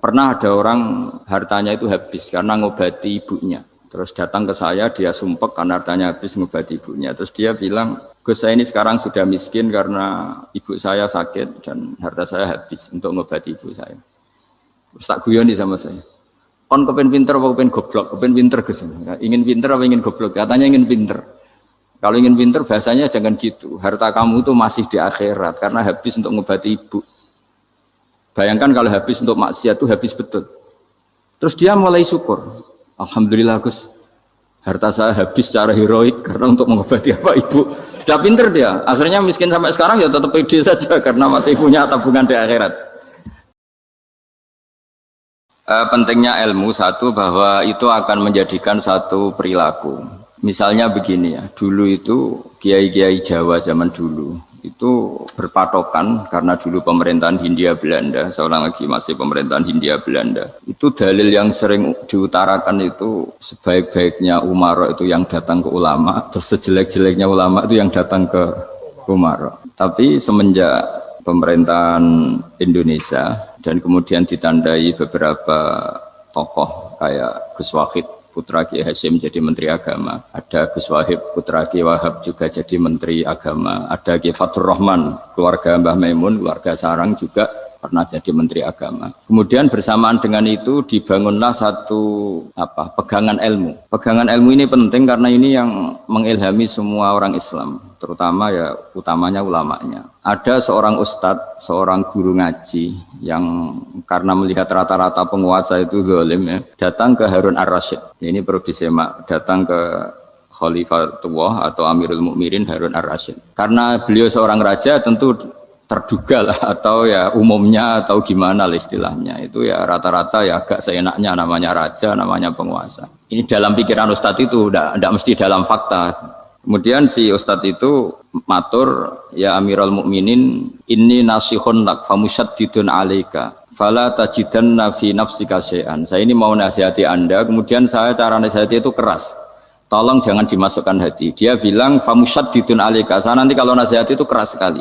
Pernah ada orang hartanya itu habis karena ngobati ibunya. Terus datang ke saya, dia sumpek karena hartanya habis ngobati ibunya. Terus dia bilang, Gus saya ini sekarang sudah miskin karena ibu saya sakit dan harta saya habis untuk ngobati ibu saya. Terus tak guyoni sama saya. Kon kepen pinter apa kepen goblok? Kepen pinter Gus. Ingin pinter apa ingin goblok? Katanya ingin pinter. Kalau ingin pinter bahasanya jangan gitu. Harta kamu itu masih di akhirat karena habis untuk ngobati ibu. Bayangkan kalau habis untuk maksiat itu habis betul. Terus dia mulai syukur. Alhamdulillah Gus, harta saya habis secara heroik karena untuk mengobati apa ibu. Sudah pinter dia. Akhirnya miskin sampai sekarang ya tetap pede saja karena masih punya tabungan di akhirat. Pentingnya ilmu satu bahwa itu akan menjadikan satu perilaku. Misalnya begini ya, dulu itu kiai-kiai Jawa zaman dulu itu berpatokan karena dulu pemerintahan Hindia Belanda, seorang lagi masih pemerintahan Hindia Belanda. Itu dalil yang sering diutarakan itu sebaik-baiknya umara itu yang datang ke ulama, terus sejelek-jeleknya ulama itu yang datang ke umara. Tapi semenjak pemerintahan Indonesia dan kemudian ditandai beberapa tokoh kayak Gus Wahid putra Kiai Hasyim jadi Menteri Agama, ada Gus Wahib putra Kiai Wahab juga jadi Menteri Agama, ada Kiai Fathur Rahman keluarga Mbah Maimun, keluarga Sarang juga pernah jadi Menteri Agama. Kemudian bersamaan dengan itu dibangunlah satu pegangan ilmu. Pegangan ilmu ini penting karena ini yang mengilhami semua orang Islam, terutama ya utamanya ulamanya. Ada seorang ustadz, seorang guru ngaji yang karena melihat rata-rata penguasa itu zalim ya, datang ke Harun Ar-Rasyid. Ini perlu disemak, datang ke Khalifatullah atau Amirul Mukminin Harun Ar-Rasyid. Karena beliau seorang raja tentu terduga lah atau ya umumnya atau gimana lah istilahnya. Itu ya rata-rata ya agak seenaknya namanya raja, namanya penguasa. Ini dalam pikiran ustadz itu, tidak mesti dalam fakta. Kemudian si ustadz itu matur, ya Amirul Mukminin, inni nasihun lak famusyaddidun alaika fala tajidanna fi nafsika syai'an. Saya ini mau nasihati Anda, kemudian saya cara nasihati itu keras. Tolong jangan dimasukkan hati. Dia bilang famusyaddidun alaika. Saya nanti kalau nasihati itu keras sekali.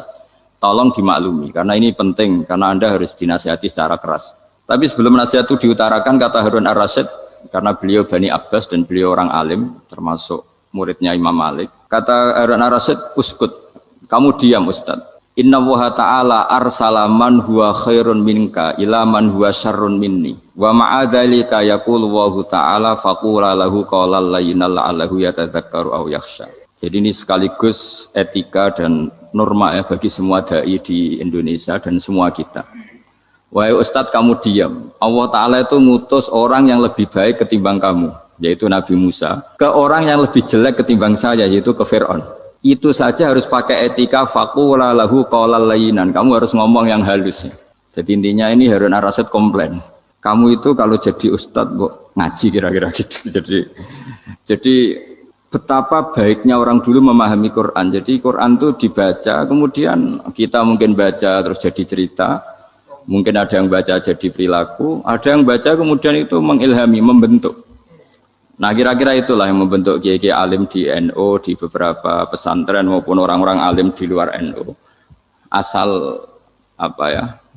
Tolong dimaklumi karena ini penting karena Anda harus dinasihati secara keras. Tapi sebelum nasihat itu diutarakan kata Harun Ar-Rasyid karena beliau Bani Abbas dan beliau orang alim termasuk muridnya Imam Malik. Kata Harun Ar-Rasyid, uskut, kamu diam Ustaz. Inna Allaha ta'ala arsala man huwa khairun minka ila man huwa syarrun minni. Wa ma'adhalika yaqulu Allahu ta'ala faqula lahu qawlan layyinan la'allahu yatadzakkaru aw yakhsha. Jadi ini sekaligus etika dan norma ya bagi semua dai di Indonesia dan semua kita. Wahai Ustadz kamu diam. Allah Ta'ala itu ngutus orang yang lebih baik ketimbang kamu, yaitu Nabi Musa, ke orang yang lebih jelek ketimbang saya, yaitu ke Fir'aun. Itu saja harus pakai etika faqula lahu qawlan layyinan. Kamu harus ngomong yang halus. Jadi intinya ini Harun Ar-Rasyid komplain. Kamu itu kalau jadi Ustadz ngaji kira-kira gitu. Jadi betapa baiknya orang dulu memahami Quran. Jadi Quran itu dibaca, kemudian kita mungkin baca terus jadi cerita, mungkin ada yang baca jadi perilaku, ada yang baca kemudian itu mengilhami, membentuk. Nah kira-kira itulah yang membentuk kiai-kiai alim di NU, di beberapa pesantren maupun orang-orang alim di luar NU. Asal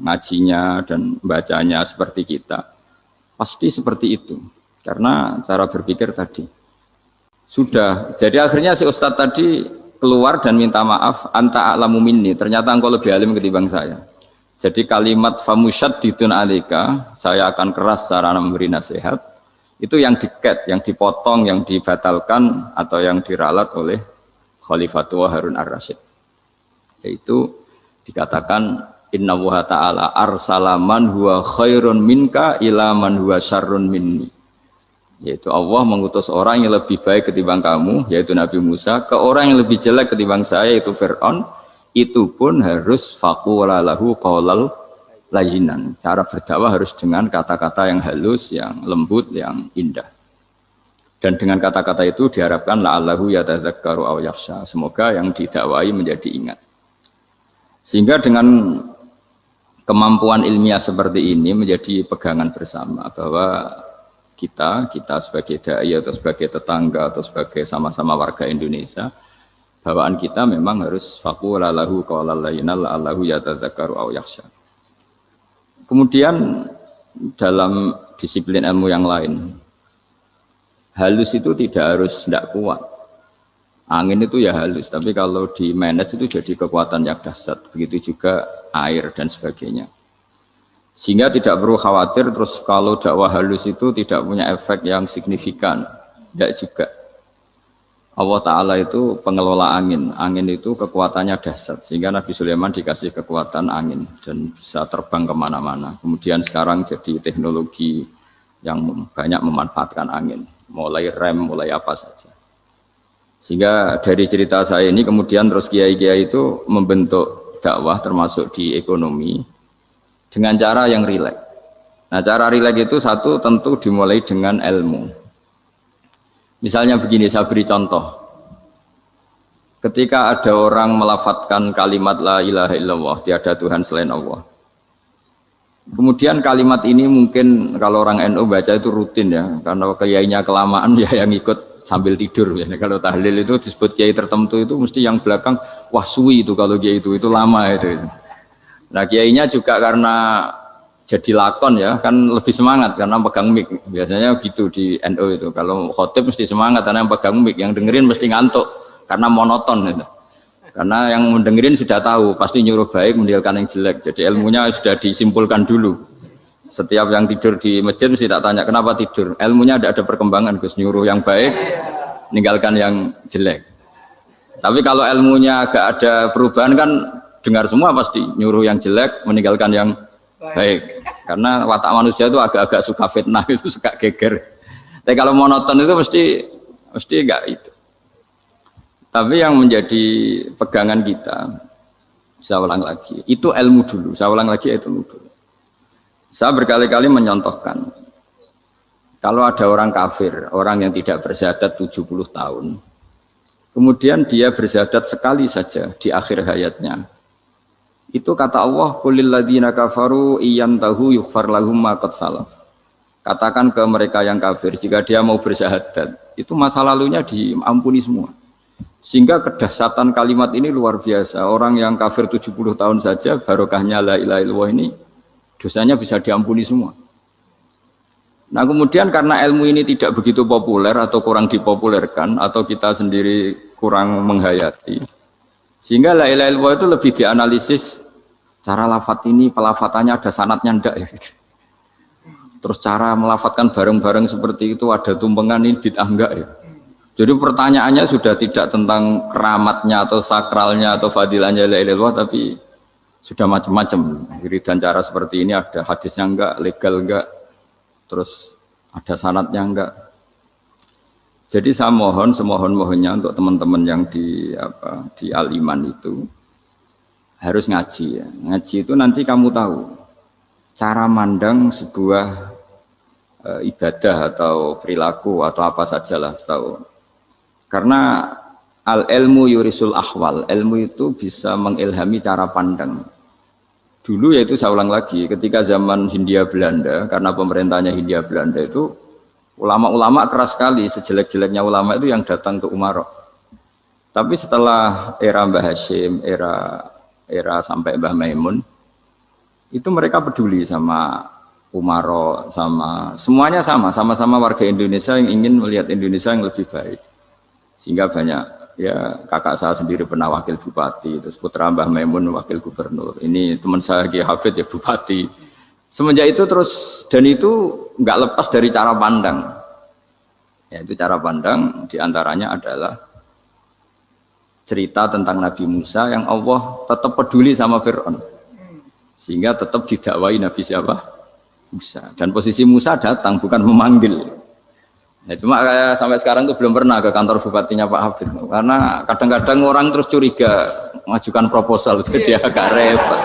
ngajinya dan bacanya seperti kita, pasti seperti itu. Karena cara berpikir tadi. Sudah, jadi akhirnya si Ustadz tadi keluar dan minta maaf, anta a'lamu minni, ternyata engkau lebih alim ketimbang saya. Jadi kalimat famusyaddidun alika, saya akan keras cara memberi nasihat, itu yang diket, yang dipotong, yang dibatalkan atau yang diralat oleh Khalifatullah Harun Ar-Rasyid. Yaitu dikatakan inna Allaha ta'ala arsala man huwa khairun minka ila man huwa syarrun minni. Yaitu Allah mengutus orang yang lebih baik ketimbang kamu, yaitu Nabi Musa, ke orang yang lebih jelek ketimbang saya, yaitu Fir'aun. Itu pun harus faqula lahu qawlan layyinan. Cara berdakwah harus dengan kata-kata yang halus, yang lembut, yang indah. Dan dengan kata-kata itu diharapkan la'allahu yatadzakkaru aw yakhsha. Semoga yang didakwai menjadi ingat. Sehingga dengan kemampuan ilmiah seperti ini menjadi pegangan bersama bahwa kita sebagai dai atau sebagai tetangga atau sebagai sama-sama warga Indonesia, bawaan kita memang harus faqula lahu qawlan layyinan la'allahu yatadzakkaru aw yakhsha. Kemudian dalam disiplin ilmu yang lain. Halus itu tidak kuat. Angin itu ya halus, tapi kalau di manage itu jadi kekuatan yang dahsyat. Begitu juga air dan sebagainya. Sehingga tidak perlu khawatir terus kalau dakwah halus itu tidak punya efek yang signifikan. Tidak juga. Allah Ta'ala itu pengelola angin. Angin itu kekuatannya dahsyat. Sehingga Nabi Sulaiman dikasih kekuatan angin dan bisa terbang kemana-mana. Kemudian sekarang jadi teknologi yang banyak memanfaatkan angin. Mulai rem, mulai apa saja. Sehingga dari cerita saya ini kemudian terus kiai-kiai itu membentuk dakwah termasuk di ekonomi dengan cara yang rileks. Nah cara rileks itu satu tentu dimulai dengan ilmu. Misalnya begini, saya beri contoh. Ketika ada orang melafadzkan kalimat la ilaha illallah, tiada Tuhan selain Allah. Kemudian kalimat ini mungkin kalau orang NU baca itu rutin ya, karena kiainya kelamaan ya yang ikut sambil tidur. Ya. Kalau tahlil itu disebut kiai tertentu itu mesti yang belakang, wah suwi itu kalau kiai itu lama itu. Nah kiainya juga karena jadi lakon ya kan lebih semangat karena pegang mic biasanya gitu di NU itu kalau khotib mesti semangat karena yang pegang mic yang dengerin mesti ngantuk karena monoton gitu. Karena yang mendengerin sudah tahu pasti nyuruh baik meninggalkan yang jelek jadi ilmunya sudah disimpulkan dulu. Setiap yang tidur di masjid mesti tak tanya kenapa tidur, ilmunya ada perkembangan Gus, nyuruh yang baik meninggalkan yang jelek. Tapi kalau ilmunya agak ada perubahan kan dengar semua pasti nyuruh yang jelek meninggalkan yang baik, karena watak manusia itu agak-agak suka fitnah, itu suka geger. Tapi kalau monoton itu mesti enggak itu. Tapi yang menjadi pegangan kita, saya ulang lagi, itu ilmu dulu. Saya ulang lagi itu ilmu dulu. Saya berkali-kali menyontohkan, kalau ada orang kafir, orang yang tidak bersyahadat 70 tahun, kemudian dia bersyahadat sekali saja di akhir hayatnya. Itu kata Allah, qulil ladzina kafaru iyantahu yughfar lahum ma qad salaf. Katakan ke mereka yang kafir jika dia mau bersyahadat, itu masa lalunya diampuni semua. Sehingga kedahsyatan kalimat ini luar biasa. Orang yang kafir 70 tahun saja barokahnya la ilaha illallah ini dosanya bisa diampuni semua. Nah, kemudian karena ilmu ini tidak begitu populer atau kurang dipopulerkan atau kita sendiri kurang menghayati. Sehingga la ilaha illallah itu lebih dianalisis cara lafadz ini, pelafatannya ada sanadnya enggak ya gitu. Terus cara melafatkan bareng-bareng seperti itu ada tumpengan ini bid'ah enggak ya. Jadi pertanyaannya sudah tidak tentang keramatnya atau sakralnya atau fadilahnya la ilaha illallah tapi sudah macam-macam. Wiridan cara seperti ini ada hadisnya enggak, legal enggak, terus ada sanadnya enggak. Jadi saya mohon semohon-mohonnya untuk teman-teman yang di Al-Iman itu harus ngaji ya. Ngaji itu nanti kamu tahu cara mandang sebuah ibadah atau perilaku atau apa sajalah tahu. Karena al-ilmu yurisul ahwal, ilmu itu bisa mengilhami cara pandang. Dulu yaitu saya ulang lagi, ketika zaman Hindia Belanda, karena pemerintahnya Hindia Belanda itu ulama-ulama keras sekali, sejelek-jeleknya ulama itu yang datang ke Umarok. Tapi setelah era Mbah Hashim, era sampai Mbah Maimun, itu mereka peduli sama Umarok, sama semuanya sama-sama warga Indonesia yang ingin melihat Indonesia yang lebih baik. Sehingga banyak ya kakak saya sendiri pernah wakil bupati, terus putra Mbah Maimun wakil gubernur. Ini teman saya Ki Hafid ya bupati. Semenjak itu terus dan itu nggak lepas dari cara pandang. Yaitu cara pandang diantaranya adalah cerita tentang Nabi Musa yang Allah tetap peduli sama Fir'aun. Sehingga tetap didakwai Nabi siapa? Musa. Dan posisi Musa datang bukan memanggil. Ya, cuma kayak sampai sekarang tuh belum pernah ke kantor bupatinya Pak Hafid. Karena kadang-kadang orang terus curiga mengajukan proposal jadi agak repot.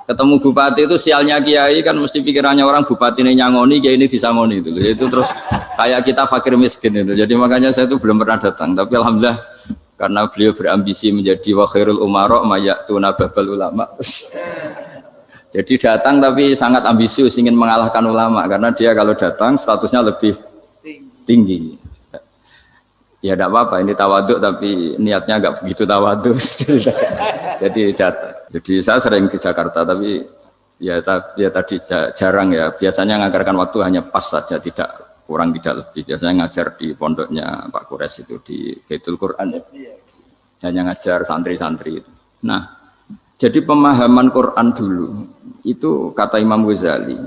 Ketemu bupati itu sialnya kiai kan mesti pikirannya orang bupati ini nyangoni, kiai ini disangoni itu. Itu terus kayak kita fakir miskin itu. Jadi makanya saya itu belum pernah datang. Tapi alhamdulillah karena beliau berambisi menjadi wa khairul umara mayatuna babal ulama. Jadi datang tapi sangat ambisius ingin mengalahkan ulama karena dia kalau datang statusnya lebih tinggi. Ya tidak apa-apa ini tawaduk tapi niatnya agak begitu tawaduk. Jadi datang. Jadi saya sering ke Jakarta tapi Ya tadi jarang ya. Biasanya mengajarkan waktu hanya pas saja, tidak kurang tidak lebih. Biasanya ngajar di pondoknya Pak Kures itu di Baitul Quran ya. Hanya ngajar santri-santri itu. Nah, jadi pemahaman Quran dulu itu kata Imam Ghazali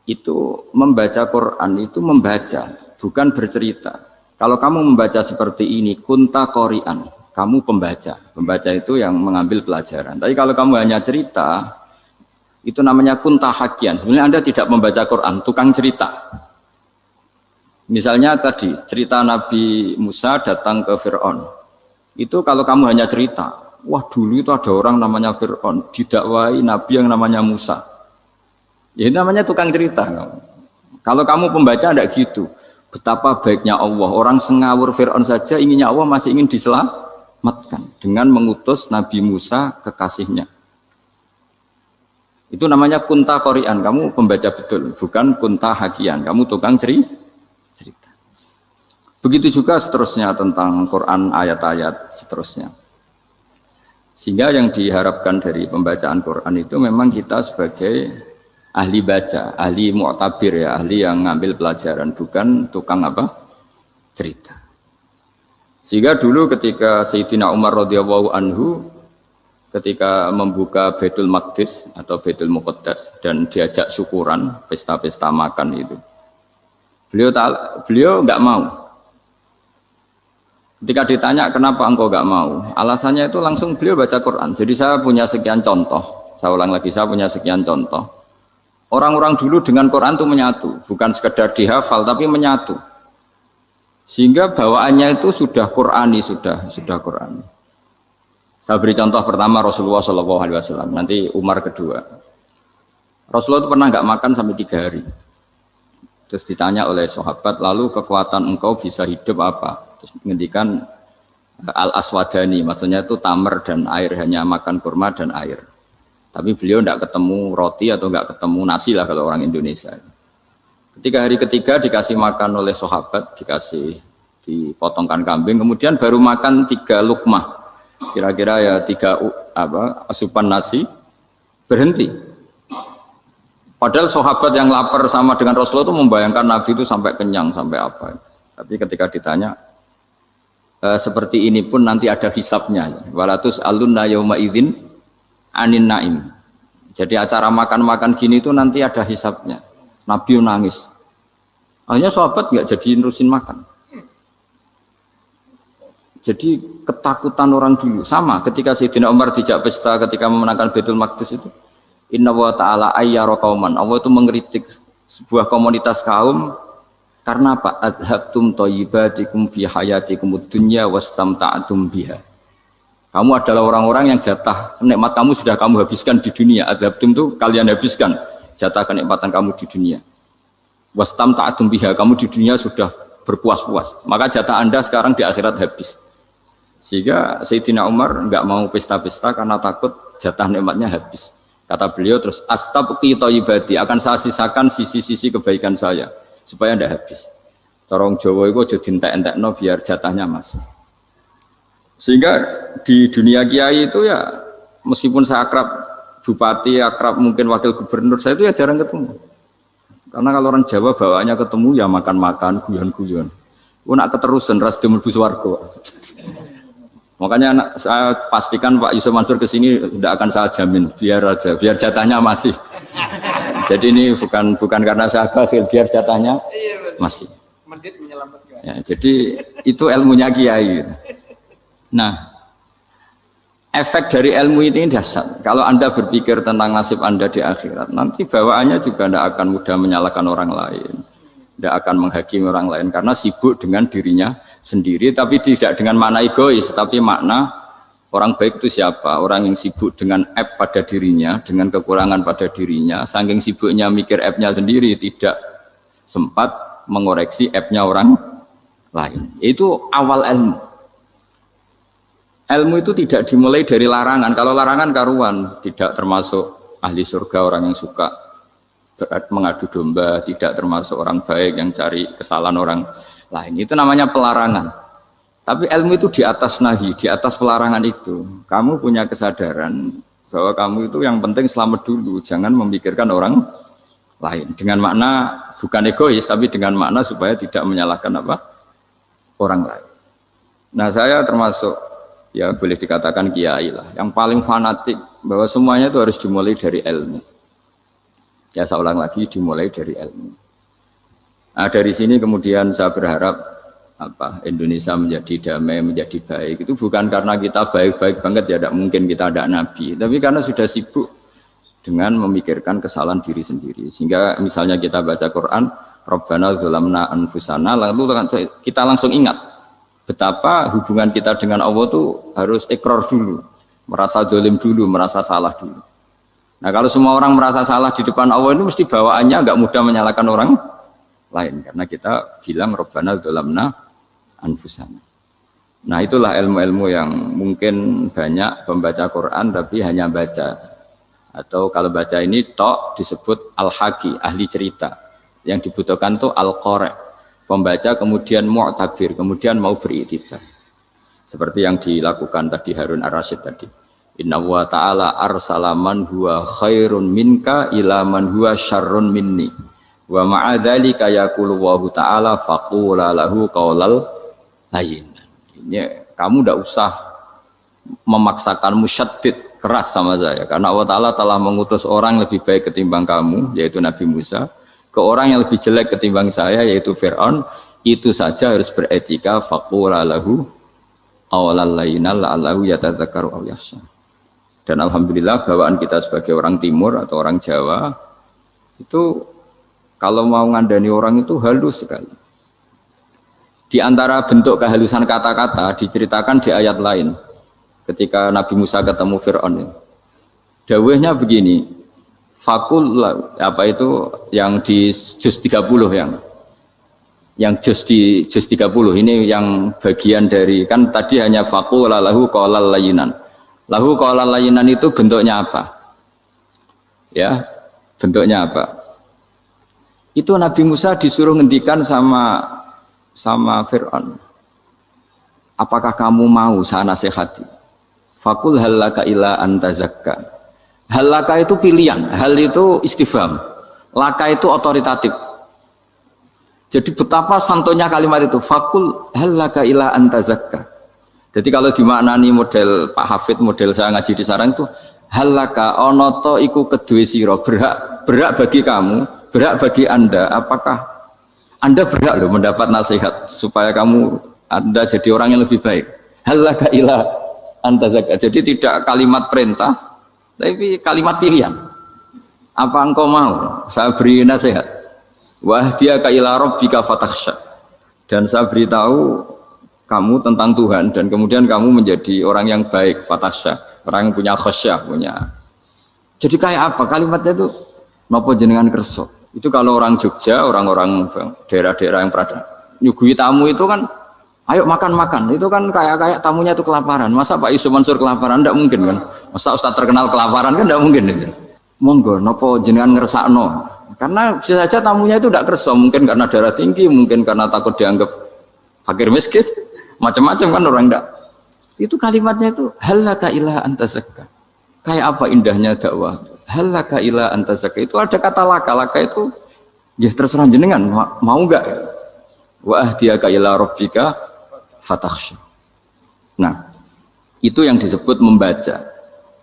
itu membaca Quran itu membaca, bukan bercerita. Kalau kamu membaca seperti ini, kunta qori'an, kamu pembaca. Pembaca itu yang mengambil pelajaran. Tapi kalau kamu hanya cerita, itu namanya kunta hakian. Sebenarnya Anda tidak membaca Quran, tukang cerita. Misalnya tadi cerita Nabi Musa datang ke Fir'aun. Itu kalau kamu hanya cerita, wah dulu itu ada orang namanya Fir'aun, didakwai Nabi yang namanya Musa. Ya itu namanya tukang cerita. Kalau kamu pembaca tidak gitu. Betapa baiknya Allah. Orang sengawur Fir'aun saja inginnya Allah masih ingin diselamatkan dengan mengutus Nabi Musa kekasihnya. Itu namanya kunta qori'an, kamu pembaca betul, bukan kunta hakian, kamu tukang cerita. Begitu juga seterusnya tentang Quran ayat-ayat seterusnya. Sehingga yang diharapkan dari pembacaan Quran itu memang kita sebagai ahli baca, ahli mu'tabir ya, ahli yang ngambil pelajaran, bukan tukang apa? Cerita. Sehingga dulu ketika Sayyidina Umar radhiyallahu anhu ketika membuka Baitul Maqdis atau Baitul Muqaddas dan diajak syukuran, pesta-pesta makan itu. Beliau enggak mau. Ketika ditanya kenapa engkau enggak mau? Alasannya itu langsung beliau baca Quran. Jadi saya punya sekian contoh. Saya ulang lagi, saya punya sekian contoh. Orang-orang dulu dengan Quran itu menyatu, bukan sekedar dihafal tapi menyatu. Sehingga bawaannya itu sudah Qurani, sudah Qurani. Saya beri contoh pertama Rasulullah SAW, nanti Umar kedua. Rasulullah itu pernah nggak makan sampai 3 hari. Terus ditanya oleh sahabat, lalu kekuatan engkau bisa hidup apa? Terus menghentikan al-aswadani, maksudnya itu tamar dan air, hanya makan kurma dan air. Tapi beliau nggak ketemu roti atau nggak ketemu nasi lah kalau orang Indonesia. Ketika hari ketiga dikasih makan oleh sahabat, dipotongkan kambing, kemudian baru makan 3 lukmah. Kira-kira ya 3 asupan nasi, berhenti. Padahal sahabat yang lapar sama dengan Rasulullah itu membayangkan Nabi itu sampai kenyang, sampai apa. Tapi ketika ditanya, seperti ini pun nanti ada hisabnya. Walatus alunna yauma idzin anin naim. Jadi acara makan-makan gini itu nanti ada hisabnya. Nabi nangis. Akhirnya sahabat nggak jadi nerusin makan. Jadi ketakutan orang dulu sama ketika Sayyidina Umar dijak pesta ketika memenangkan Baitul Maqdis itu. Inna wa ta'ala ayyara qauman. Allah itu mengkritik sebuah komunitas kaum karena apa? Adhabtum thayyibatikum fi hayatikum dunya wastamta'tum biha. Kamu adalah orang-orang yang jatah nikmat kamu sudah kamu habiskan di dunia. Adhabtum itu kalian habiskan jatah kenikmatan kamu di dunia. Wastamta'tum biha, kamu di dunia sudah berpuas-puas. Maka jatah Anda sekarang di akhirat habis. Sehingga Sayyidina Umar enggak mau pesta-pesta karena takut jatah nikmatnya habis. Kata beliau terus astabqi thayyibati, akan saya sisakan sisi-sisi kebaikan saya supaya enggak habis. Corong Jawa itu aja dientek-entekno biar jatahnya masih. Sehingga di dunia kiai itu ya meskipun saya akrab bupati, akrab mungkin wakil gubernur, saya itu ya jarang ketemu. Karena kalau orang Jawa bawaannya ketemu ya makan-makan, guyon-guyon. Nak keterusan ras mlebu swarga. Makanya saya pastikan Pak Yusuf Mansur ke sini tidak akan saya jamin, biar aja, biar jatahnya masih. Jadi ini bukan karena saya bakhil, biar jatahnya masih. Ya, jadi itu ilmunya kiai. Nah, efek dari ilmu ini dahsyat. Kalau Anda berpikir tentang nasib Anda di akhirat, nanti bawaannya juga tidak akan mudah menyalahkan orang lain, tidak akan menghakimi orang lain karena sibuk dengan dirinya sendiri, tapi tidak dengan makna egois, tapi makna orang baik itu siapa? Orang yang sibuk dengan aib pada dirinya, dengan kekurangan pada dirinya, saking sibuknya mikir aibnya sendiri, tidak sempat mengoreksi aibnya orang lain. Itu awal ilmu. Ilmu itu tidak dimulai dari larangan. Kalau larangan karuan, tidak termasuk ahli surga orang yang suka mengadu domba, tidak termasuk orang baik yang cari kesalahan orang lain. Itu namanya pelarangan. Tapi ilmu itu di atas nahi, di atas pelarangan itu. Kamu punya kesadaran bahwa kamu itu yang penting selamat dulu, jangan memikirkan orang lain. Dengan makna bukan egois, tapi dengan makna supaya tidak menyalahkan apa orang lain. Nah saya termasuk ya boleh dikatakan kiai lah, yang paling fanatik bahwa semuanya itu harus dimulai dari ilmu. Ya saya ulang lagi, dimulai dari ilmu. Nah dari sini kemudian saya berharap Indonesia menjadi damai, menjadi baik. Itu bukan karena kita baik-baik banget ya, tidak mungkin kita ada nabi, tapi karena sudah sibuk dengan memikirkan kesalahan diri sendiri. Sehingga misalnya kita baca Quran, Rabbana dzalamna anfusana, lalu kita langsung ingat betapa hubungan kita dengan Allah itu harus ikrar dulu, merasa zalim dulu, merasa salah dulu. Nah kalau semua orang merasa salah di depan Allah itu mesti bawaannya enggak mudah menyalahkan orang lain, karena kita bilang Rabbana dzalamna anfusana. Nah itulah ilmu-ilmu yang mungkin banyak pembaca Quran tapi hanya baca, atau kalau baca ini tok disebut al-haqi, ahli cerita. Yang dibutuhkan tuh al-qari, pembaca kemudian mu'tabir, kemudian mau beriktibar. Seperti yang dilakukan tadi Harun ar-Rasyid tadi. Inna wa ta'ala arsala man huwa khairun minka ila man huwa syarrun minni. Wa ma'adzalika yaqulu wa ta'ala faqula lahu qaulal lain. Ini kamu tidak usah memaksakan musyaddid keras sama saya, karena Allah Ta'ala telah mengutus orang lebih baik ketimbang kamu, yaitu Nabi Musa, ke orang yang lebih jelek ketimbang saya, yaitu Fir'aun. Itu saja harus beretika. Faqula lahu qawlan layyinan la'allahu yatadzakkaru aw yakhsha. Dan alhamdulillah bawaan kita sebagai orang Timur atau orang Jawa itu kalau mau ngandani orang itu halus sekali. Di antara bentuk kehalusan kata-kata diceritakan di ayat lain ketika Nabi Musa ketemu Fir'aun. Dawuhnya begini, fakul apa itu yang di juz 30 yang juz di juz 30 ini yang bagian dari, kan tadi hanya fakul lahu qaulal layyinan. Lahu qaulal layyinan itu bentuknya apa? Ya, bentuknya apa? Itu Nabi Musa disuruh ngendikan sama Fir'aun, apakah kamu mau saya nasihati? Fakul halaka ila antazakka. Halaka itu pilihan, hal itu istifham, laka itu otoritatif. Jadi betapa santonya kalimat itu, fakul halaka ila antazakka. Jadi kalau dimaknani model Pak Hafid, model saya ngaji di sarang itu, halaka onoto iku kedue siro, berhak bagi kamu, berhak bagi anda, apakah Anda berhak loh mendapat nasihat supaya Anda jadi orang yang lebih baik. Halaka ila antazakka. Jadi tidak kalimat perintah, tapi kalimat pilihan. Apa engkau mau saya beri nasihat? Wahdiyaka ila rabbika fatakhsha. Dan saya beritahu kamu tentang Tuhan dan kemudian kamu menjadi orang yang baik, fatakhsha, orang yang punya khasyah, punya. Jadi kayak apa kalimatnya itu? Napa jenengan kersa? Itu kalau orang Jogja, orang-orang daerah-daerah yang berada nyugui tamu itu kan, ayo makan-makan, itu kan kayak tamunya itu kelaparan. Masa Pak Yusuf Mansur kelaparan? Tidak mungkin kan. Masa Ustadz terkenal kelaparan kan tidak mungkin itu. Monggo, nopo jenengan ngersakno. Karena bisa saja tamunya itu tidak kerso, mungkin karena darah tinggi, mungkin karena takut dianggap fakir miskin, macam-macam kan orang tidak. Itu kalimatnya itu halaka ila antazakka. Kayak apa indahnya dakwah. Halaka ila antazakka, itu ada kata laka itu ya terserah jenengan mau enggak. Wa ahdiyaka ila rabbika fatakhsha. Nah, itu yang disebut membaca.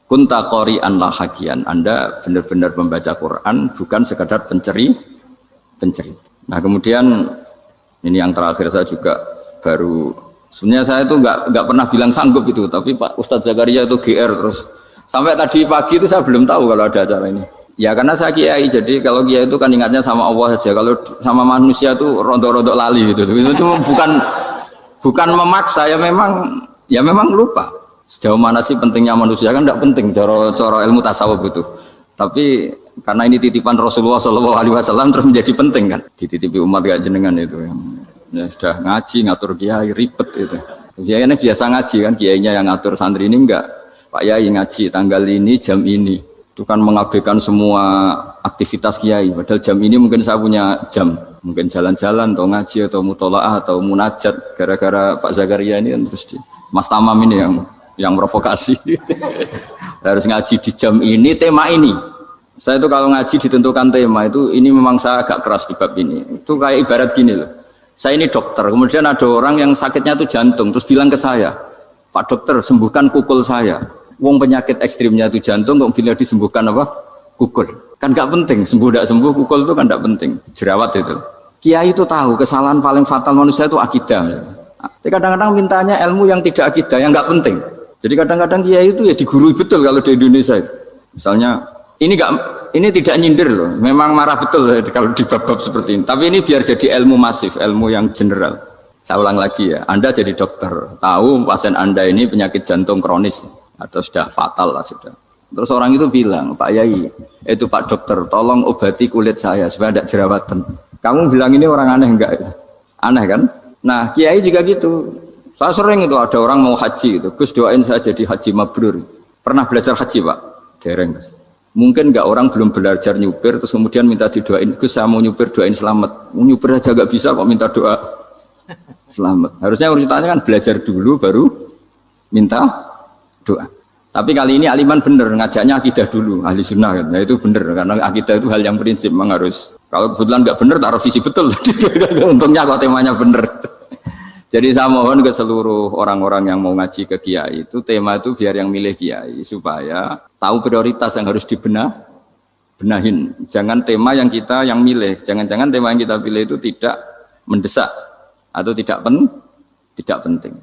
Kunta qari'an la hakian. Anda benar-benar membaca Quran, bukan sekadar penceri. Nah, kemudian ini yang terakhir saya juga baru, sebenarnya saya itu enggak pernah bilang sanggup itu, tapi Pak Ustadz Zakaria itu GR terus. Sampai tadi pagi itu saya belum tahu kalau ada acara ini. Ya karena saya kiai, jadi kalau kiai itu kan ingatnya sama Allah saja. Kalau sama manusia itu rontok-rontok lali gitu. Itu bukan memaksa, ya memang lupa. Sejauh mana sih pentingnya manusia kan tidak penting cara ilmu tasawuf itu. Tapi karena ini titipan Rasulullah SAW terus menjadi penting kan. Dititipi umat gak jenengan itu yang ya sudah ngaji ngatur kiai ribet itu. Kiai ini biasa ngaji kan, kiainya yang ngatur, santri ini enggak. Pak Yai ngaji tanggal ini jam ini, itu kan mengabaikan semua aktivitas kiai. Padahal jam ini mungkin saya punya jam, mungkin jalan-jalan atau ngaji atau mutolaah atau munajat. Gara-gara Pak Zakaria ini kan terus Mas Tamam ini yang provokasi. harus ngaji di jam ini, tema ini. Saya itu kalau ngaji ditentukan tema itu, ini memang saya agak keras di bab ini. Itu kayak ibarat gini loh. Saya ini dokter, kemudian ada orang yang sakitnya itu jantung, terus bilang ke saya, Pak dokter sembuhkan kukul saya. Wong penyakit ekstrimnya itu jantung, kok bila disembuhkan apa? Kukul. Kan nggak penting, sembuh tidak sembuh, kukul itu kan nggak penting. Jerawat itu. Kiai itu tahu kesalahan paling fatal manusia itu akidah. Tapi kadang-kadang mintanya ilmu yang tidak akidah, yang nggak penting. Jadi kadang-kadang kiai itu ya digurui betul kalau di Indonesia. Misalnya ini tidak nyindir loh, memang marah betul kalau di bab-bab seperti ini. Tapi ini biar jadi ilmu masif, ilmu yang general. Saya ulang lagi ya, Anda jadi dokter, tahu pasien Anda ini penyakit jantung kronis atau sudah fatal lah sudah. Terus orang itu bilang, Pak Yai, itu Pak dokter, tolong obati kulit saya supaya tidak jerawatan. Kamu bilang ini orang aneh enggak? Aneh kan? Nah, kiai juga gitu. Saya sering itu ada orang mau haji gitu, Gus doain saya jadi haji mabrur. Pernah belajar haji Pak? Dereng. Mungkin enggak orang belum belajar nyupir terus kemudian minta didoain, Gus saya mau nyupir doain selamat. Nyupir aja enggak bisa kok minta doa selamat. Harusnya urutannya kan belajar dulu baru minta doa. Tapi kali ini aliman bener ngajaknya akidah dulu, ahli sunnah kan. Nah itu bener karena akidah itu hal yang prinsip memang harus. Kalau kebetulan nggak bener taruh visi betul. Untungnya kok temanya bener. Jadi saya mohon ke seluruh orang-orang yang mau ngaji ke kiai itu tema itu biar yang milih kiai supaya tahu prioritas yang harus benahin. Jangan tema yang kita yang milih, jangan-jangan tema yang kita pilih itu tidak mendesak atau tidak penting.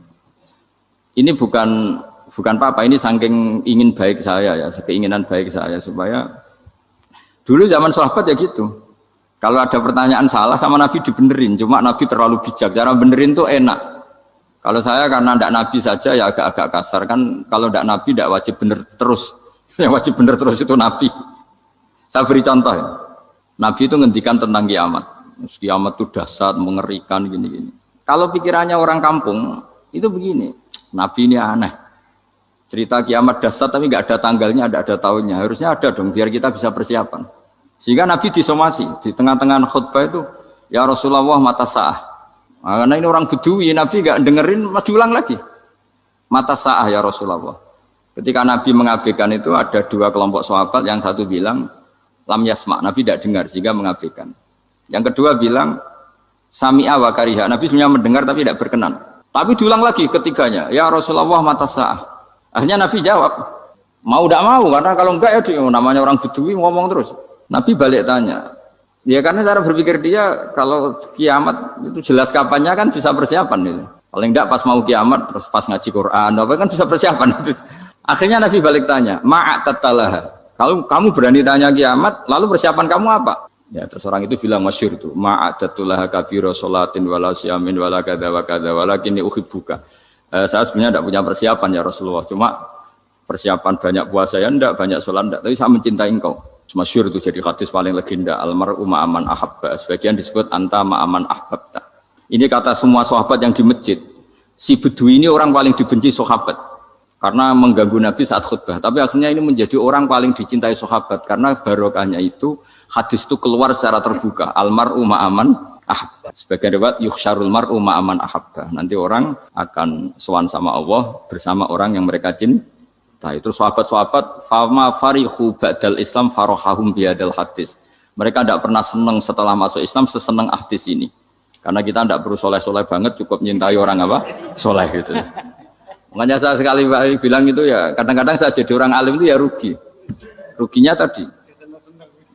Ini bukan apa-apa, ini saking ingin baik saya ya, keinginan baik saya supaya dulu zaman sahabat ya gitu. Kalau ada pertanyaan salah sama Nabi dibenerin, cuma Nabi terlalu bijak, cara benerin tuh enak. Kalau saya karena tidak Nabi saja ya agak-agak kasar kan, kalau tidak Nabi tidak wajib bener terus, yang wajib bener terus itu Nabi. Saya beri contoh ya. Nabi itu ngendikan tentang kiamat, kiamat itu dahsyat, mengerikan gini-gini. Kalau pikirannya orang kampung itu begini, Nabi ini aneh. Cerita kiamat dahsyat tapi nggak ada tanggalnya, ada tahunnya. Harusnya ada dong biar kita bisa persiapan. Sehingga Nabi disomasi di tengah-tengah khutbah itu, ya Rasulullah mata sa'ah. Nah, karena ini orang Bedui, Nabi nggak dengerin, masih ulang lagi. Mata sa'ah ya Rasulullah. Ketika Nabi mengabaikan itu ada dua kelompok sahabat, yang satu bilang lam yasma, Nabi tidak dengar sehingga mengabaikan. Yang kedua bilang sami'a wa kariha, Nabi sebenarnya mendengar tapi tidak berkenan. Tapi diulang lagi ketiganya, ya Rasulullah mata sa'ah. Akhirnya Nabi jawab, mau tidak mau, karena kalau enggak ya namanya orang Bedui ngomong terus. Nabi balik tanya, ya karena cara berpikir dia kalau kiamat itu jelas kapannya kan bisa persiapan itu. Paling enggak pas mau kiamat, terus pas ngaji Quran, apa kan bisa persiapan itu. Akhirnya Nabi balik tanya, ma'atatalaha. Kalau kamu berani tanya kiamat, lalu persiapan kamu apa? Ya terus orang itu bilang masyhur itu, ma'atatulaha kabiro sholatin wala siyamin wala kada wa kada walakinni uhibbuka. Saya sebenarnya tidak punya persiapan ya Rasulullah, cuma persiapan banyak puasa ya enggak, banyak sholat enggak, tapi saya mencintai engkau. Masyhur itu jadi hadis paling legenda, almar'u ma'aman ahabba, sebagian disebut anta ma'aman ahbabta. Ini kata semua sahabat yang di masjid. Si Bedui ini orang paling dibenci sahabat karena mengganggu Nabi saat khutbah, tapi akhirnya ini menjadi orang paling dicintai sahabat karena barokahnya itu hadis itu keluar secara terbuka, almar'u ma'aman ahabba. Sebagian riwayat yukhsyarul mar'u ma'aman ahabba. Nanti orang akan sowan sama Allah bersama orang yang mereka cintai. Itu sahabat-sahabat fama farihu ba'dal Islam farahahum biadal hadis. Mereka tidak pernah senang setelah masuk Islam sesenang hadis ini. Karena kita tidak perlu soleh-soleh banget, cukup nyintai orang apa? Soleh gitu. Makanya saya sekali bilang itu ya, kadang-kadang saya jadi orang alim itu ya rugi. Ruginya tadi.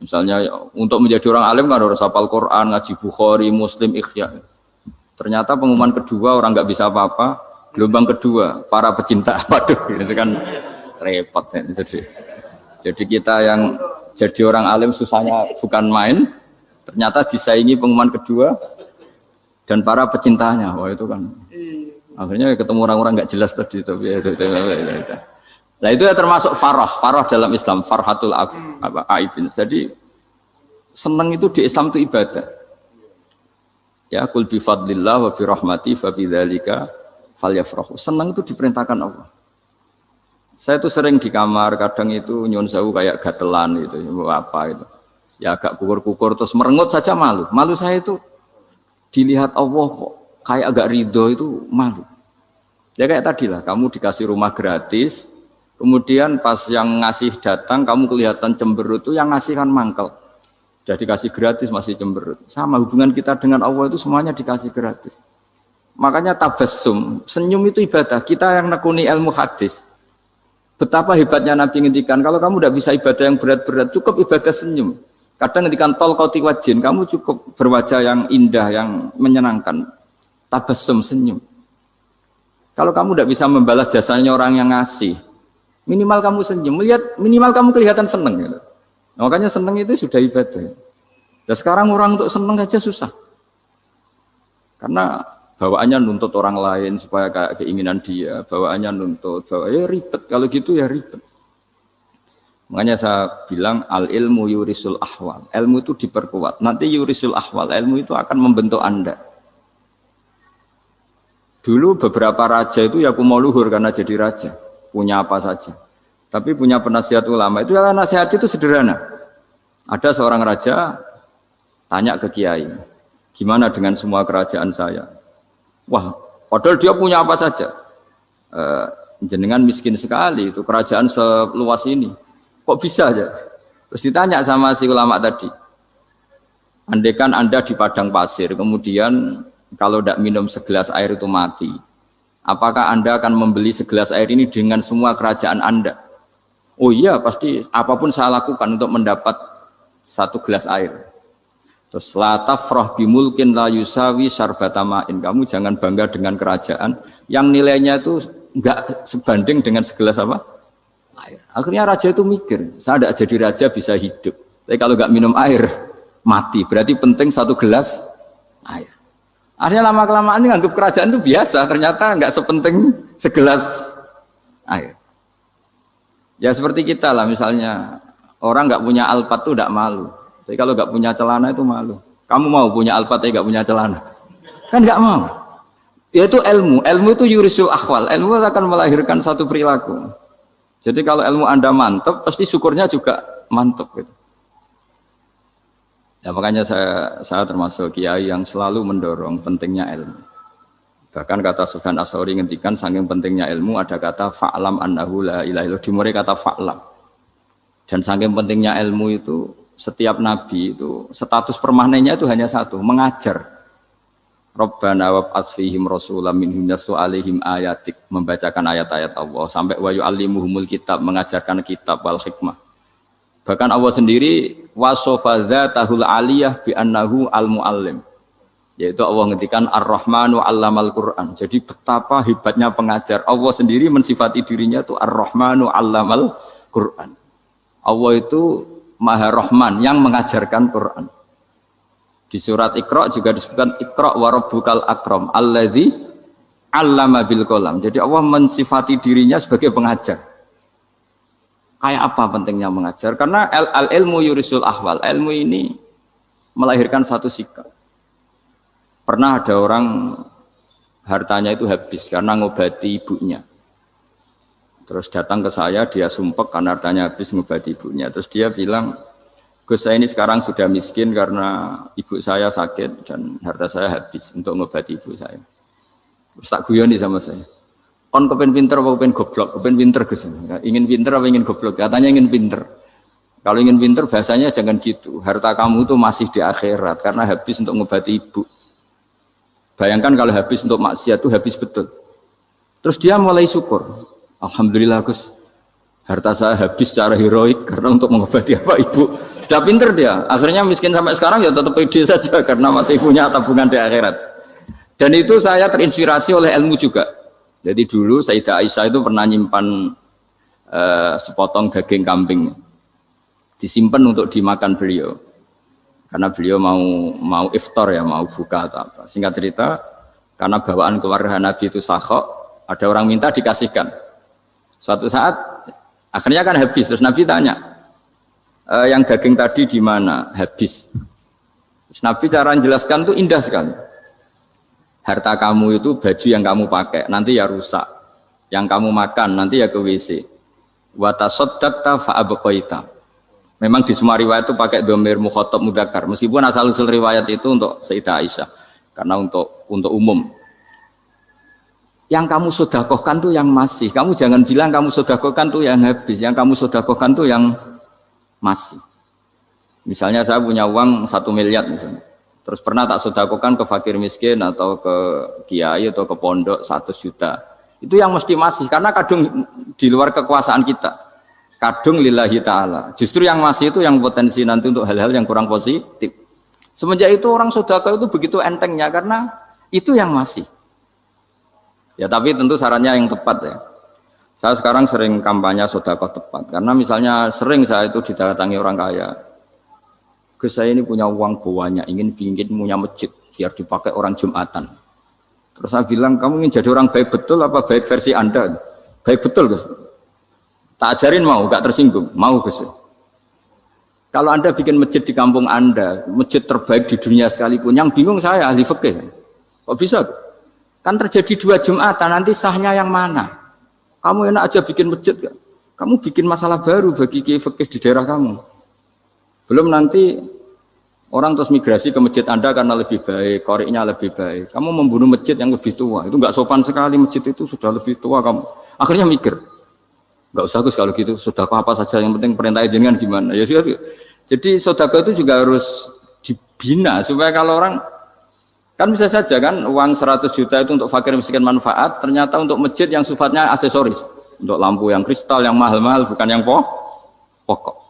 Misalnya untuk menjadi orang alim kan harus hafal Quran, ngaji Bukhari, Muslim, Ikhya. Ternyata pengumuman kedua orang nggak bisa apa-apa. Gelombang kedua para pecinta, waduh, itu kan repot ya. Jadi kita yang jadi orang alim susahnya bukan main, ternyata disaingi pengumuman kedua dan para pecintanya. Wah itu kan akhirnya ketemu orang-orang nggak jelas tadi. Nah itu ya termasuk farah dalam Islam, farhatul aibin. Jadi senang itu di Islam itu ibadah. Ya kul bi fadlillah wa bi rahmati fa bidzalika falyafrahu. Senang itu diperintahkan Allah. Saya tuh sering di kamar, kadang itu nyun sewu kayak gatelan itu, apa itu. Ya agak kukur-kukur terus merengut saja malu. Malu saya itu dilihat Allah kok kayak agak ridho itu malu. Ya kayak tadi lah, kamu dikasih rumah gratis, Kemudian pas yang ngasih datang, kamu kelihatan cemberut, itu yang ngasih kan mangkel. Jadi dikasih gratis masih cemberut. Sama hubungan kita dengan Allah itu semuanya dikasih gratis. Makanya tabassum, senyum itu ibadah. Kita yang nekuni ilmu hadis. Betapa hebatnya Nabi ngendikan, kalau kamu tidak bisa ibadah yang berat-berat, cukup ibadah senyum. Kadang ngendikan tol qati wajhin, kamu cukup berwajah yang indah, yang menyenangkan. Tabassum, senyum. Kalau kamu tidak bisa membalas jasanya orang yang ngasih, minimal kamu senyum, minimal kamu kelihatan seneng. Gitu. Makanya seneng itu sudah ibadah. Dan sekarang orang untuk seneng aja susah. Karena bawaannya nuntut orang lain supaya kayak keinginan dia, bawaannya nuntut, ya ribet. Kalau gitu ya ribet. Makanya saya bilang al ilmu yurisul ahwal. Ilmu itu diperkuat. Nanti yurisul ahwal, ilmu itu akan membentuk Anda. Dulu beberapa raja itu ya mau luhur karena jadi raja. Punya apa saja, tapi punya penasihat ulama itu ya nasihat itu sederhana. Ada seorang raja tanya ke kiai, gimana dengan semua kerajaan saya? Wah, padahal dia punya apa saja. Jenengan miskin sekali, itu kerajaan seluas ini, kok bisa aja? Terus ditanya sama si ulama tadi, andaikan Anda di padang pasir, kemudian kalau tidak minum segelas air itu mati. Apakah Anda akan membeli segelas air ini dengan semua kerajaan Anda? Oh iya, pasti apapun saya lakukan untuk mendapat satu gelas air. Terus la tafrah bimulkin la yusawi syarbatamain. Kamu jangan bangga dengan kerajaan yang nilainya itu enggak sebanding dengan segelas apa? Air. Akhirnya raja itu mikir, saya tidak jadi raja bisa hidup. Tapi kalau enggak minum air, mati. Berarti penting satu gelas air. Akhirnya lama-kelamaan ini nganggap kerajaan itu biasa, ternyata nggak sepenting segelas air. Ya seperti kita lah, misalnya orang nggak punya alpat itu tidak malu, tapi kalau nggak punya celana itu malu. Kamu mau punya alpat tapi nggak punya celana? Kan nggak mau. Yaitu ilmu itu yurisul ahwal, ilmu akan melahirkan satu perilaku. Jadi kalau ilmu Anda mantap, pasti syukurnya juga mantap. Gitu. Ya makanya saya termasuk kiai yang selalu mendorong pentingnya ilmu. Bahkan kata Sufyan Ats-Tsauri ngendikan saking pentingnya ilmu ada kata fa'lam annahu la ilaha illallah, dimulai kata fa'lam. Dan saking pentingnya ilmu itu setiap nabi itu status permanennya itu hanya satu, mengajar. Rabbana wab'ats fihim rasulam minhum yatlu 'alaihim ayatik, membacakan ayat-ayat Allah sampai wa yu'allimuhumul kitab, mengajarkan kitab wal hikmah. Bahkan Allah sendiri wasofa dzatahul aliyah bi annahu al-muallim. Yaitu Allah ngendikan Ar-Rahmanu 'allamal Qur'an. Jadi betapa hebatnya pengajar. Allah sendiri mensifati dirinya itu Ar-Rahmanu 'allamal Qur'an. Allah itu Maha Rahman yang mengajarkan Quran. Di surat Iqra juga disebutkan Iqra wa rabbukal akram alladzi 'allama bil qalam. Jadi Allah mensifati dirinya sebagai pengajar. Kayak apa pentingnya mengajar? Karena al-ilmu yurisul ahwal. Ilmu ini melahirkan satu sikap. Pernah ada orang hartanya itu habis karena ngobati ibunya. Terus datang ke saya, dia sumpek karena hartanya habis ngobati ibunya. Terus dia bilang, Gus saya ini sekarang sudah miskin karena ibu saya sakit dan harta saya habis untuk ngobati ibu saya. Terus tak guyoni sama saya. Kon kepen pinter apa kepen goblok? Kepen pinter Gus. Ingin pinter apa ingin goblok? Katanya ingin pinter. Kalau ingin pinter bahasanya jangan gitu. Harta kamu itu masih di akhirat karena habis untuk ngobati ibu. Bayangkan kalau habis untuk maksiat itu habis betul. Terus dia mulai syukur. Alhamdulillah Gus. Harta saya habis secara heroik karena untuk mengobati apa ibu. Sudah pinter dia. Akhirnya miskin sampai sekarang ya tetap pede saja karena masih punya tabungan di akhirat. Dan itu saya terinspirasi oleh ilmu juga. Jadi dulu Sayyidah Aisyah itu pernah nyimpan sepotong daging kambing, disimpan untuk dimakan beliau, karena beliau mau iftar ya, mau buka atau apa. Singkat cerita, karena bawaan keluarga Nabi itu sakhok, ada orang minta dikasihkan. Suatu saat akhirnya kan habis, terus Nabi tanya, yang daging tadi di mana? Habis. Terus Nabi cara menjelaskan itu indah sekali. Harta kamu itu baju yang kamu pakai nanti ya rusak, yang kamu makan nanti ya ke WC. Wa tasaddaqta fa abqaita. Memang di semua riwayat itu pakai dhamir mukhatab mudzakkar, meskipun asal usul riwayat itu untuk Sayyidah Aisyah karena untuk umum. yang kamu sodakohkan tuh yang masih. Kamu jangan bilang kamu sodakohkan tuh yang habis. Yang kamu sodakohkan tuh yang masih. Misalnya saya punya uang 1 miliar misalnya. Terus pernah tak sodakohkan ke fakir miskin atau ke kiai atau ke pondok 100 juta. Itu yang mesti masih. Karena kadung di luar kekuasaan kita. Kadung lillahi ta'ala. Justru yang masih itu yang potensi nanti untuk hal-hal yang kurang positif. Semenjak itu orang sodakoh itu begitu entengnya. Karena itu yang masih. Ya tapi tentu sarannya yang tepat ya. Saya sekarang sering kampanye sedekah tepat. Karena misalnya sering saya itu didatangi orang kaya. Gus saya ini punya uang banyak, ingin punya masjid biar dipakai orang Jumatan. Terus saya bilang, kamu ingin jadi orang baik betul apa baik versi Anda? Baik betul Gus. Tak ajarin mau, gak tersinggung. Mau Gus. Kalau Anda bikin masjid di kampung Anda, masjid terbaik di dunia sekalipun, yang bingung saya ahli fikih. Kok bisa? Kan terjadi 2 Jumatan, nanti sahnya yang mana? Kamu enak aja bikin masjid, kan? Kamu bikin masalah baru bagi kiai fikih di daerah kamu. Belum nanti orang terus migrasi ke masjid Anda karena lebih baik, koriknya lebih baik. Kamu membunuh masjid yang lebih tua, itu nggak sopan sekali, masjid itu sudah lebih tua kamu. Akhirnya mikir, nggak usah Gus kalau gitu, sedekah apa saja, yang penting perintah jenengan gimana. Ya sudah. Jadi sedekah itu juga harus dibina supaya kalau orang kan bisa saja kan uang 100 juta itu untuk fakir miskin manfaat, ternyata untuk masjid yang sifatnya aksesoris, untuk lampu yang kristal yang mahal-mahal bukan yang pokok.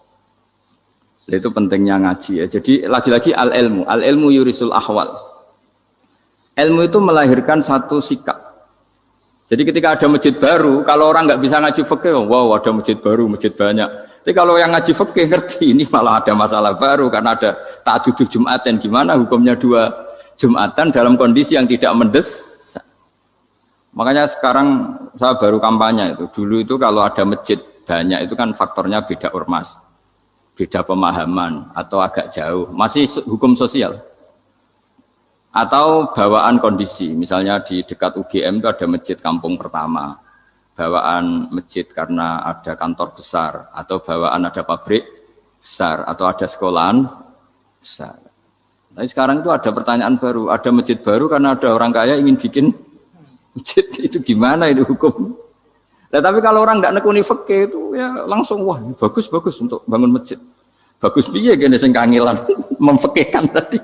Itu pentingnya ngaji ya. Jadi lagi-lagi al ilmu yurisul ahwal. Ilmu itu melahirkan satu sikap. Jadi ketika ada masjid baru, kalau orang nggak bisa ngaji fikih, wow ada masjid baru, masjid banyak. Tapi kalau yang ngaji fikih ngerti ini malah ada masalah baru karena ada ta'adudul Jum'atan, gimana hukumnya 2 Jumatan dalam kondisi yang tidak mendesak. Makanya sekarang saya baru kampanye itu. Dulu itu kalau ada masjid banyak itu kan faktornya beda ormas, beda pemahaman atau agak jauh. Masih hukum sosial. Atau bawaan kondisi. Misalnya di dekat UGM itu ada masjid kampung pertama. Bawaan masjid karena ada kantor besar atau bawaan ada pabrik besar atau ada sekolahan besar. Tapi sekarang itu ada pertanyaan baru, ada masjid baru karena ada orang kaya ingin bikin masjid, itu gimana itu hukum? Nah, tapi kalau orang nggak nekuni fikih itu ya langsung wah bagus untuk bangun masjid. Bagus piye gini sing kangelan memfikihkan tadi.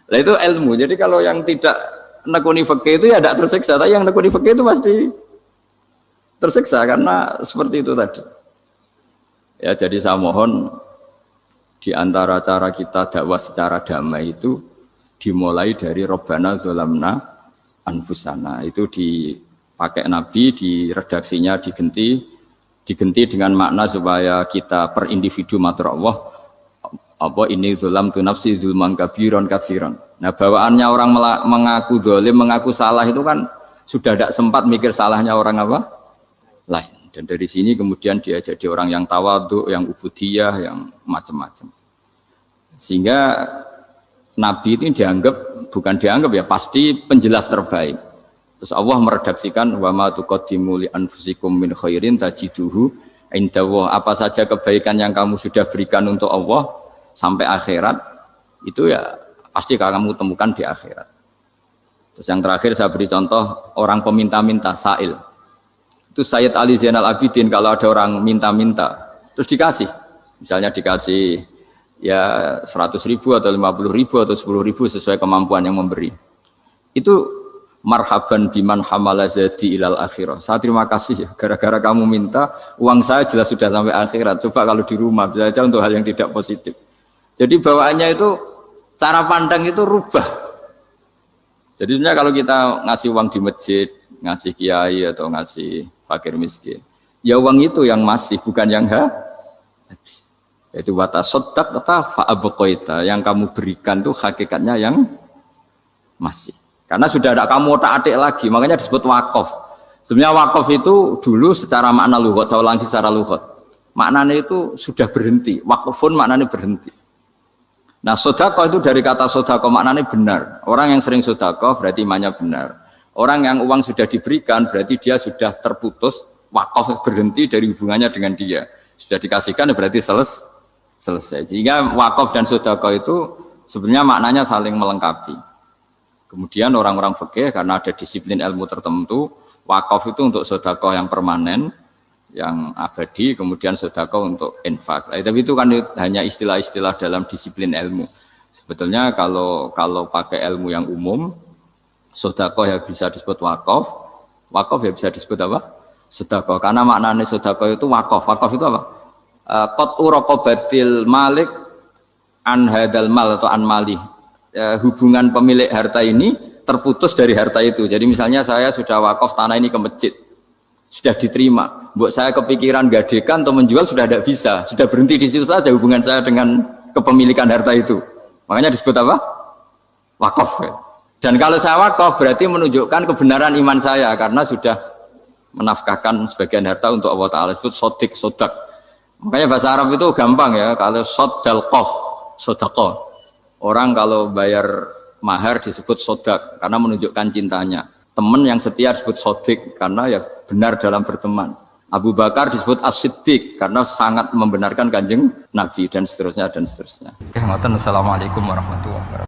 Nah itu ilmu. Jadi kalau yang tidak nekuni fikih itu ya tidak tersiksa, tapi yang nekuni fikih itu pasti tersiksa karena seperti itu tadi. Ya jadi saya mohon di antara cara kita dakwah secara damai itu dimulai dari Robbana Zolamna Anfusana. Itu dipakai Nabi, di redaksinya diganti dengan makna supaya kita per individu matur Allah apa ini zolam tu nafsi zulman kabiron katsiron. Nah bawaannya orang mengaku dolim, mengaku salah itu kan sudah tidak sempat mikir salahnya orang apa lain. Dan dari sini kemudian dia jadi orang yang tawadhu, yang ubudiyah, yang macam-macam. Sehingga Nabi itu bukan dianggap ya, pasti penjelas terbaik. Terus Allah meredaksikan wa ma tuqaddimu li anfusikum min khairin tajiduhu indallah. Apa saja kebaikan yang kamu sudah berikan untuk Allah sampai akhirat itu ya pasti kamu temukan di akhirat. Terus yang terakhir saya beri contoh orang peminta-minta sa'il. Itu Sayyid Ali Zainal Abidin kalau ada orang minta-minta terus dikasih, misalnya dikasih ya 100.000 atau 50.000 atau 10.000 sesuai kemampuan yang memberi, itu marhaban biman hamala zadi ilal akhirah. Saya terima kasih ya, gara-gara kamu minta uang saya jelas sudah sampai akhirat. Coba kalau di rumah bisa saja untuk hal yang tidak positif. Jadi bawaannya itu cara pandang itu rubah. Jadi sebenarnya kalau kita ngasih uang di masjid, ngasih kiai atau ngasih fakir miskin, ya uang itu yang masih, bukan yang habis. Yaitu watasodak kata fa'abqaita, yang kamu berikan tuh hakikatnya yang masih. Karena sudah ada kamu otak-atik lagi, makanya disebut wakaf. Sebenarnya wakaf itu dulu secara makna lughat, saya ulangi secara lughat, maknanya itu sudah berhenti. Wakafun maknanya berhenti. Nah sedekah itu dari kata sedekah maknanya benar. Orang yang sering sedekah berarti imannya benar. Orang yang uang sudah diberikan berarti dia sudah terputus, wakaf berhenti dari hubungannya dengan dia. Sudah dikasihkan berarti selesai. Sehingga wakaf dan sedekah itu sebenarnya maknanya saling melengkapi. Kemudian orang-orang fikih karena ada disiplin ilmu tertentu, wakaf itu untuk sedekah yang permanen, yang abadi, kemudian sedekah untuk infak. Tapi itu kan hanya istilah-istilah dalam disiplin ilmu. Sebetulnya kalau pakai ilmu yang umum, sedekah ya bisa disebut wakaf, wakaf ya bisa disebut apa? Sedekah. Karena maknanya sedekah itu wakaf. Wakaf itu apa? Qat'u raqabatil malik an hadal mal atau an mali. Hubungan pemilik harta ini terputus dari harta itu. Jadi misalnya saya sudah wakaf tanah ini ke masjid, sudah diterima. Buat saya kepikiran gadekan atau menjual sudah tidak bisa, sudah berhenti di situ saja hubungan saya dengan kepemilikan harta itu. Makanya disebut apa? Wakaf. Dan kalau saya wakaf berarti menunjukkan kebenaran iman saya karena sudah menafkahkan sebagian harta untuk Allah Ta'ala. Disebut sodik, sodak. Makanya bahasa Arab itu gampang ya, kalau sodalqoh, sodaqoh. Orang kalau bayar mahar disebut sodak karena menunjukkan cintanya. Teman yang setia disebut sodik karena ya benar dalam berteman. Abu Bakar disebut as-siddiq karena sangat membenarkan kanjeng Nabi dan seterusnya dan seterusnya. Assalamualaikum warahmatullahi wabarakatuh.